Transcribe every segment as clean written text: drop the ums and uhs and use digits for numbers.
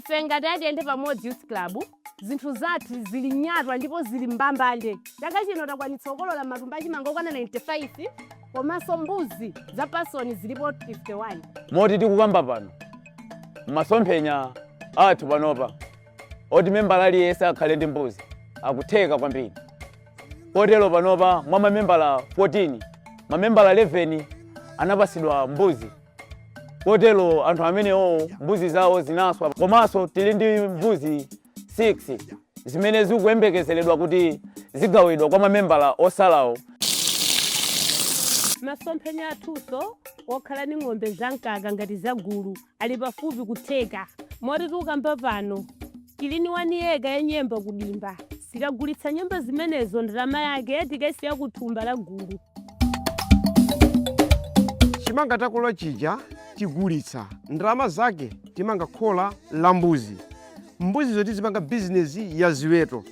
ife ngati ACADES pamodzi Youth Club zinthu zathu zili nyatwa ndipo zili mbambande. Chaka chino takwanitsa kukolola matumba achimanga okwana 95 komanso mbuzi za pasoni zilipo 51. Moti tikukamba pano masomphenya athu panopa oti membala aliyense akhale ndi mbuzi akutheka kwambiri. Kotero panopa mwa mamembala 14 mamembala 11 anapasidwa mbuzi. Kotero anthu amenewo mbuzi zawo zinaswa, komanso tili ndi mbuzi 6 zimene zikuyembekezeredwa kuti zigawidwa kwa mamembala osalawo. Masomphenya athuso okhala ndi ng'ombe zamkaka ngati zagulu ali pafupi kutheka. Moti tikukamba pano tili ni 1 eka ya nyemba kudimba. Tikagulitsa nyemba zimenezo ndalama yake tikasiya kuthumba la gulu. Chimanga takolola chija tigulitsa ndalama zake timanga khola la mbuzi. Mbuzi zoti zimanga bizinesi ya ziweto.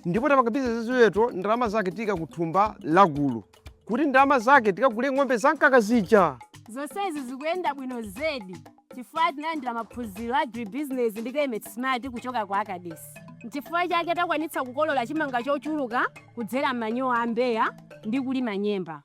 Ndipo tapanga bizinesi ya ziweto ndalama zake tika kuthumba la gulu. Kuti ndalama zake tikagule ng'ombe zamkaka zija. Zonsezi zikuyenda bwino zedi. Chifukwa tinalandira maphunziro agribusiness ndi climate smart kuchoka kwa ACADES. Chifukwa chake takwanitsa kukolola chimanga chochuluka kudzera manyowa a mbeya ndi kulima nyemba.